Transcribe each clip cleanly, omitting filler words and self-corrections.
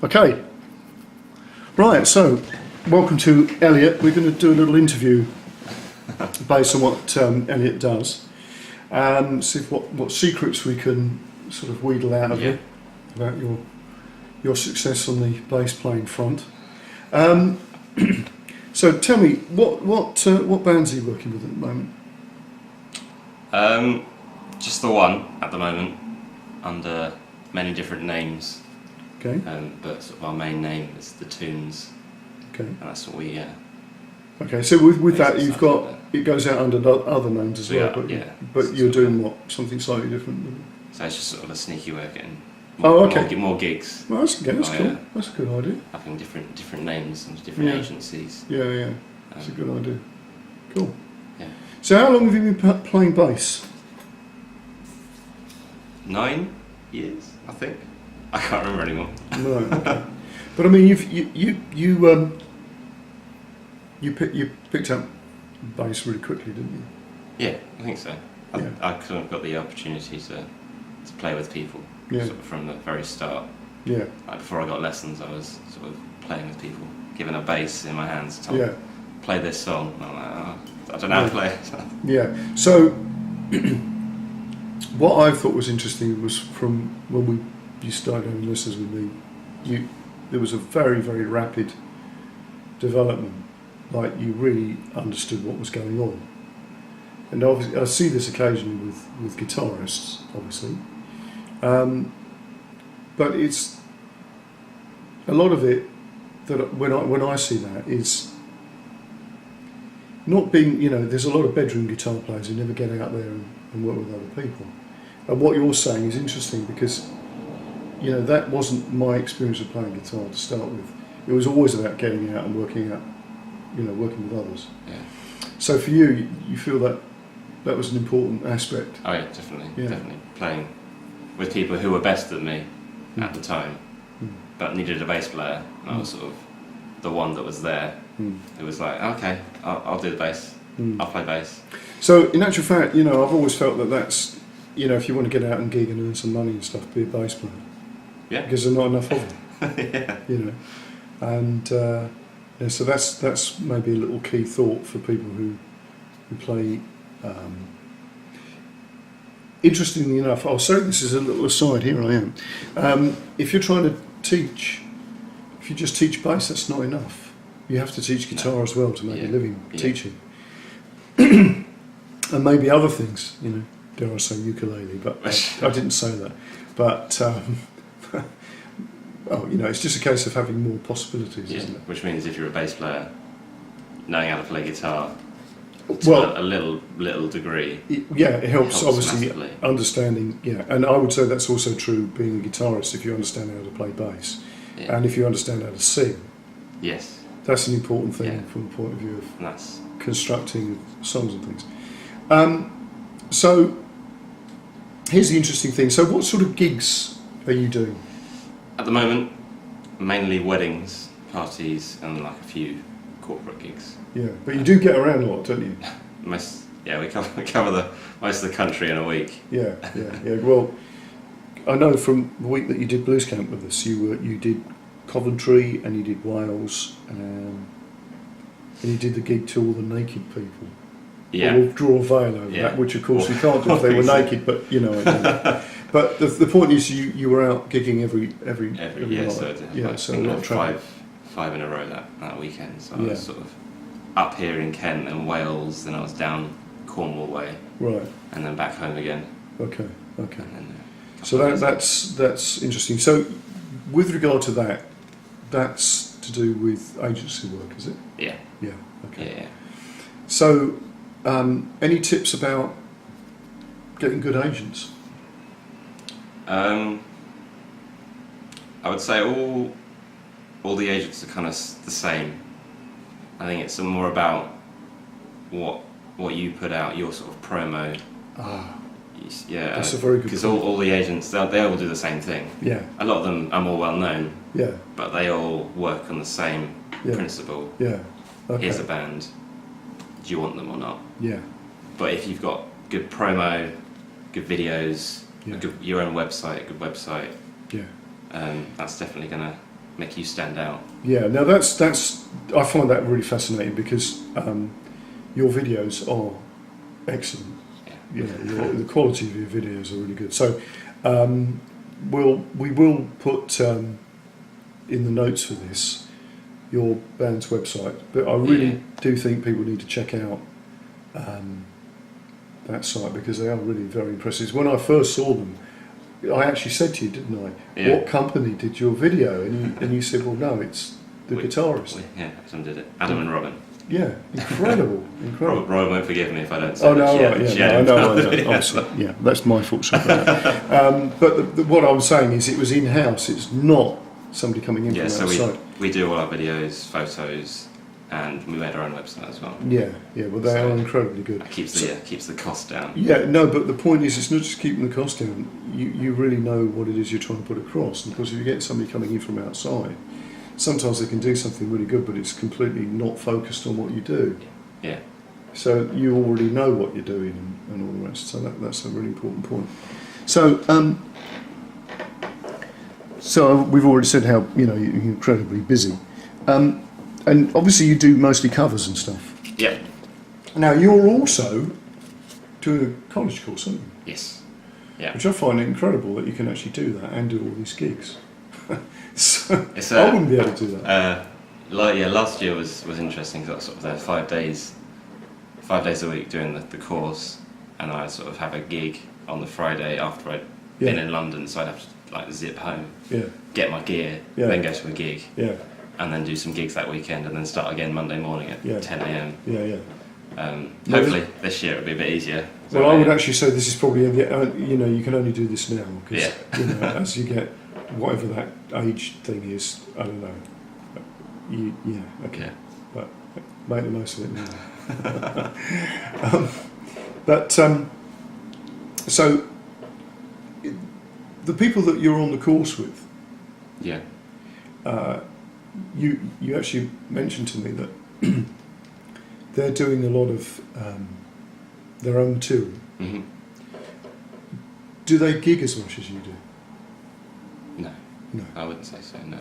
Okay, right, so welcome to Elliott. We're going to do a little interview based on what Elliott does, see what secrets we can sort of wheedle out of you about your success on the bass playing front. So tell me, what bands are you working with at the moment? Just the one at the moment, under many different names. Okay. But sort of our main name is the Toons. Okay. And that's what we. Okay. So with that, you've got it goes out under other names as well. But you're doing what? Something slightly different. So it's just sort of a sneaky way of getting. More gigs. Well, that's cool. That's a good idea. Having different names and different agencies. Yeah. That's a good idea. Cool. Yeah. So how long have you been playing bass? 9 years, I think. I can't remember anymore. Right. Okay. But I mean, you picked up bass really quickly, didn't you? Yeah, I think so. I kind of got the opportunity to play with people sort of from the very start. Yeah. Like before I got lessons, I was sort of playing with people, given a bass in my hands, told play this song. And I'm like, I don't know how to play it. Yeah. So what I thought was interesting was from when you started having lessons with me, there was a very, very rapid development. Like you really understood what was going on. And obviously, I see this occasionally with guitarists, obviously. But it's a lot of it that when I see that is not being, there's a lot of bedroom guitar players who never get out there and work with other people. And what you're saying is interesting because, that wasn't my experience of playing guitar to start with. It was always about getting out and working with others. Yeah. So for you, you feel that was an important aspect? Oh yeah, definitely. Playing with people who were better than me at the time, but needed a bass player. And I was sort of the one that was there. It was like, okay, I'll do the bass. I'll play bass. So in actual fact, I've always felt that's, if you want to get out and gig and earn some money and stuff, be a bass player. Yeah. Because there's not enough of them. Yeah. And so that's maybe a little key thought for people who play. Interestingly enough, I'll say this is a little aside. Here I am. If you're trying to teach, if you just teach bass, that's not enough. You have to teach guitar as well to make a living teaching, and maybe other things. Dare I say ukulele? But I didn't say that. But it's just a case of having more possibilities, isn't it? Which means if you're a bass player, knowing how to play guitar. To a little degree. It helps obviously massively. Understanding. And I would say that's also true being a guitarist. If you understand how to play bass, and if you understand how to sing, that's an important thing from the point of view of constructing songs and things. So here's the interesting thing. So what sort of gigs are you doing? At the moment, mainly weddings, parties, and like a few corporate gigs. Yeah, but you do get around a lot, don't you? We cover most of the country in a week. Yeah. Well, I know from the week that you did Blues Camp with us, you did Coventry and you did Wales, and you did the gig to all the naked people. Yeah. We'll draw a veil over that, which of course we can't do if they were naked. But But the point is, you were out gigging every night. So a lot of travel. Five in a row that weekend. So I was sort of up here in Kent and Wales, then I was down Cornwall way, right, and then back home again. Okay. So that's interesting. So with regard to that, that's to do with agency work, is it? Yeah. Okay. Yeah. So any tips about getting good agents? I would say all the agents are kind of the same. I think it's more about what you put out, your sort of promo. Yeah, that's a very good. Because all the agents, they all do the same thing. Yeah. A lot of them are more well known. Yeah. But they all work on the same principle. Yeah. Okay. Here's a band. Do you want them or not? Yeah. But if you've got good promo, good videos, your own website, a good website, that's definitely gonna make you stand out. Yeah, now that's I find that really fascinating because your videos are excellent. Yeah. The quality of your videos are really good. So we will put in the notes for this your band's website, but I really do think people need to check out that site because they are really very impressive. When I first saw them, I actually said to you, didn't I? Yeah. What company did your video? And you said, well, no, it's the guitarist. Some did it. Adam and Robin. Yeah, incredible. Robin won't forgive me if I don't say I know. Obviously, yeah, that's my fault. But what I was saying is it was in-house. It's not somebody coming in from outside. We do all our videos, photos, and we made our own website as well. Yeah, well, they are incredibly good. It keeps the cost down. Yeah, no, but the point is, it's not just keeping the cost down. You really know what it is you're trying to put across, and because if you get somebody coming in from outside, sometimes they can do something really good, but it's completely not focused on what you do. Yeah. So you already know what you're doing and all the rest. So that's a really important point. So we've already said how you're incredibly busy. And obviously you do mostly covers and stuff. Yeah. Now you're also doing a college course, aren't you? Yes. Yeah. Which I find incredible that you can actually do that and do all these gigs. So I wouldn't be able to do that. Last year was interesting because I was sort of there 5 days a week doing the course, and I sort of have a gig on the Friday after I'd been in London, so I'd have to zip home, get my gear, then go to a gig. Yeah. And then do some gigs that weekend, and then start again Monday morning at 10 a.m. Hopefully this year it'll be a bit easier. Well, I would actually say this is probably you can only do this now because as you get whatever that age thing is, I don't know. But make the most of it now. So the people that you're on the course with, you actually mentioned to me that they're doing a lot of their own touring. Mm-hmm. Do they gig as much as you do? No, I wouldn't say so. No.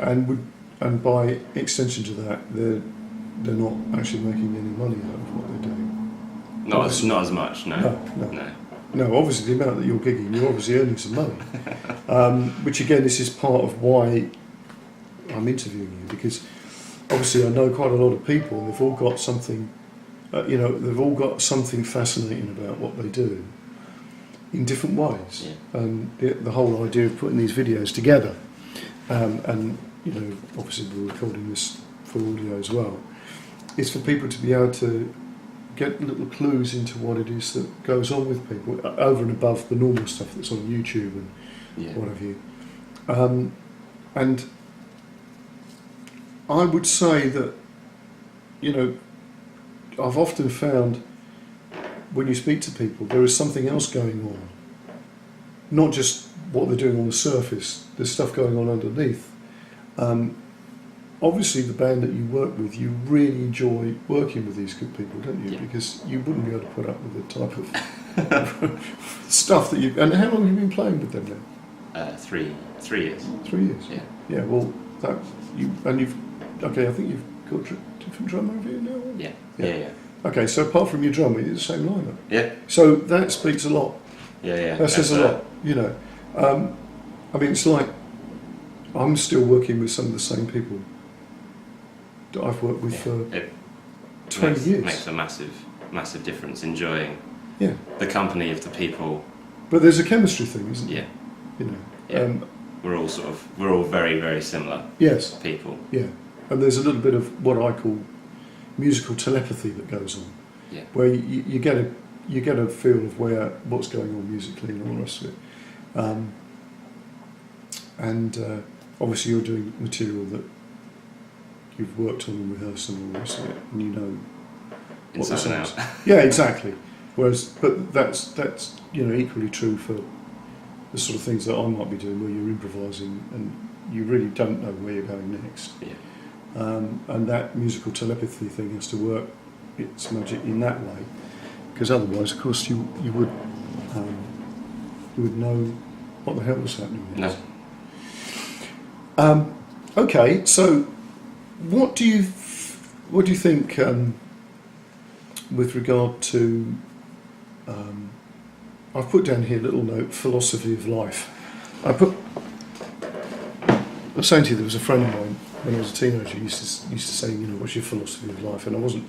And by extension to that, they're not actually making any money out of what they're doing. Not as much. No. No, obviously the amount that you're gigging, you're obviously earning some money. Which again, this is part of why I'm interviewing you, because obviously I know quite a lot of people, and they've all got something. They've all got something fascinating about what they do in different ways. Yeah. And the whole idea of putting these videos together, and obviously we're recording this for audio as well, is for people to be able to get little clues into what it is that goes on with people over and above the normal stuff that's on YouTube and what have you. And I would say that, I've often found when you speak to people, there is something else going on. Not just what they're doing on the surface, there's stuff going on underneath. Obviously the band that you work with, you really enjoy working with these good people, don't you? Yeah. Because you wouldn't be able to put up with the type of stuff that you... And how long have you been playing with them now? 3 years. 3 years? Yeah. Yeah, well, I think you've got a different drummer over here now? Yeah. Okay, so apart from your drummer, you're the same lineup? Yeah. So that speaks a lot. Yeah. That says a lot, it's like I'm still working with some of the same people that I've worked with for 20 years. It makes a massive difference, enjoying the company of the people. But there's a chemistry thing, isn't there? Yeah. We're all very, very similar people. Yeah. And there's a little bit of what I call musical telepathy that goes on. Yeah. Where you get a feel of what's going on musically and all the rest of it. Obviously you're doing material that you've worked on and rehearsed and all the rest of it, and you know what the sounds. Yeah, exactly. But that's equally true for the sort of things that I might be doing, where you're improvising and you really don't know where you're going next. Yeah. And that musical telepathy thing has to work its magic in that way, because otherwise, of course, you would know what the hell was happening next. No. Okay, so what do you think with regard to? I've put down here a little note: philosophy of life. I was saying to you, there was a friend of mine when I was a teenager used to say, you know, what's your philosophy of life? And I wasn't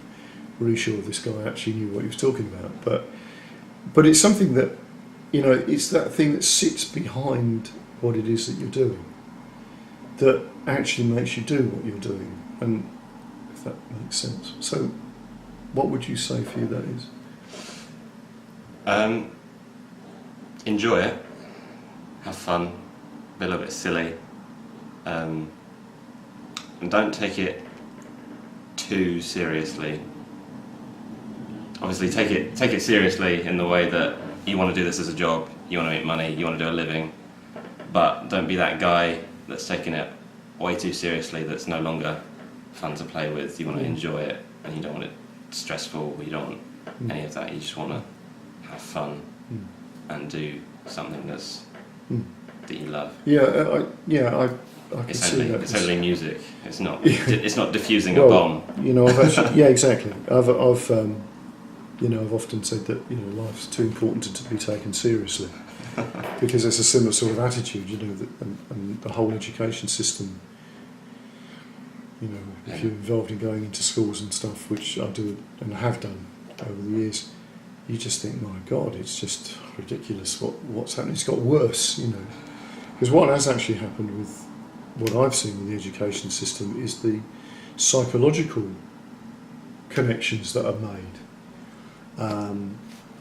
really sure if this guy actually knew what he was talking about, but it's something that, you know, it's that thing that sits behind what it is that you're doing, that actually makes you do what you're doing, and if that makes sense. So, what would you say for you that is? Enjoy it, have fun, be a little bit silly, and don't take it too seriously. Obviously, take it seriously in the way that you want to do this as a job, you want to make money, you want to do a living, but don't be that guy that's taking it way too seriously, that's no longer fun to play with. You want to enjoy it, and you don't want it stressful, you don't want any of that. You just want to have fun and do something that you love. I can see that. It's only music. It's not. It's not diffusing a bomb. You know, I've actually, yeah, exactly. I've you know, I've often said that, you know, life's too important to be taken seriously, because it's a similar sort of attitude, you know, and the whole education system. You know, if you're involved in going into schools and stuff, which I do and have done over the years, you just think, my God, it's just ridiculous what's happening. It's got worse, you know. Because what has actually happened with what I've seen with the education system is the psychological connections that are made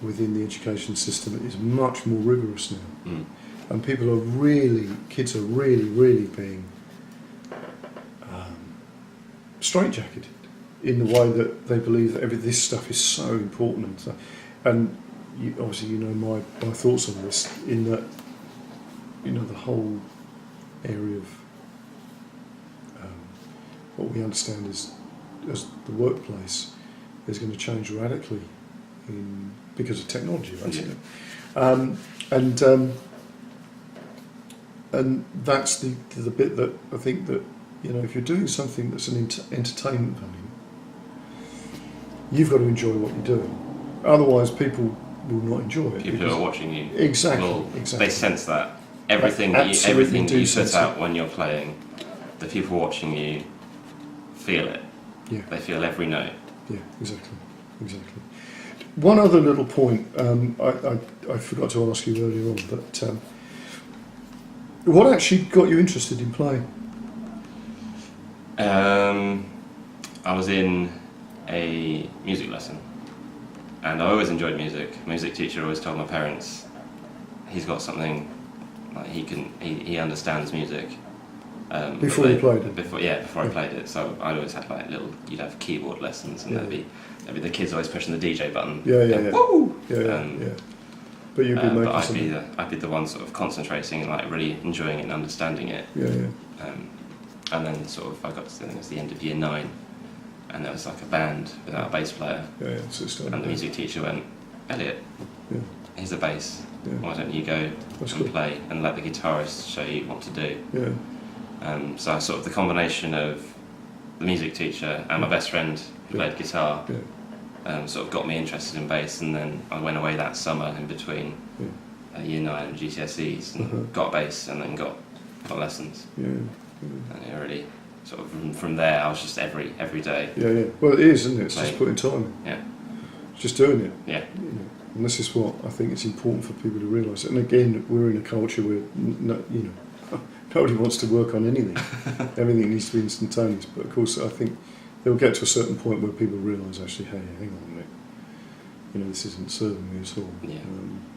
within the education system is much more rigorous now. And kids are really being straitjacketed in the way that they believe that this stuff is so important. And obviously, you know my thoughts on this, in that, you know, the whole area of what we understand as the workplace is going to change radically because of technology, basically. And that's the bit that I think that, you know, if you're doing something that's an entertainment value, you've got to enjoy what you're doing. Otherwise, people will not enjoy it. People who are watching you, exactly. They sense that everything that you put out when you're playing, the people watching you feel it. Yeah. They feel every note. Yeah, exactly. One other little point I forgot to ask you earlier on, but what actually got you interested in playing? I was in a music lesson, and I always enjoyed music. Music teacher always told my parents he's got something, like he understands music. Before you played it? Before I played it. So I always had you'd have keyboard lessons, and there'd be the kids always pushing the DJ button. Woo! But you'd be making but something. I'd be the one sort of concentrating and like really enjoying it and understanding it. And then sort of I got to, I think it was the end of year 9, and there was like a band without a bass player. So and the music teacher went, Elliott, here's a bass. Why don't you go play and let the guitarist show you what to do? So sort of the combination of the music teacher and my best friend who played guitar sort of got me interested in bass, and then I went away that summer in between year 9 and GCSEs and got bass, and then got lessons. And it really sort of from there I was just every day. Well, it is, isn't it? It's just putting time. Just doing it. You know? And this is what I think it's important for people to realise. And again, we're in a culture where nobody wants to work on anything. Everything needs to be instantaneous. But of course, I think they'll get to a certain point where people realise, actually, hey, hang on a minute, you know, this isn't serving me at all.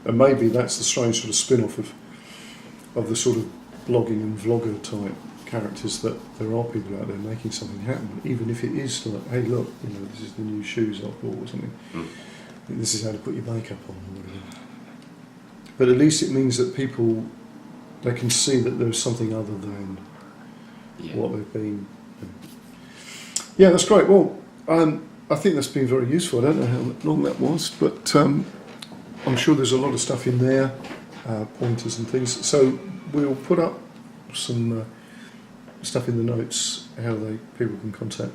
And maybe that's the strange sort of spin-off of the sort of blogging and vlogger type characters, that there are people out there making something happen, even if it is like, hey, look, you know, this is the new shoes I've bought or something. This is how to put your makeup on or whatever. But at least it means that people, they can see that there's something other than what they've been. Yeah, that's great. Well, I think that's been very useful. I don't know how long that was, but I'm sure there's a lot of stuff in there, pointers and things. So we'll put up some stuff in the notes how people can contact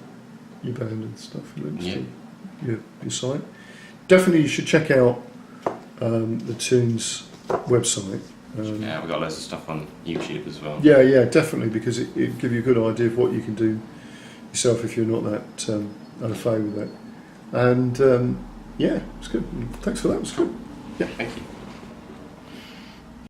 your band and stuff, links to your site. Definitely, you should check out the Toons website. We've got loads of stuff on YouTube as well. Yeah, definitely, because it gives you a good idea of what you can do yourself if you're not that au fait with that. And it's good. Thanks for that. It was good. Yeah. Thank you.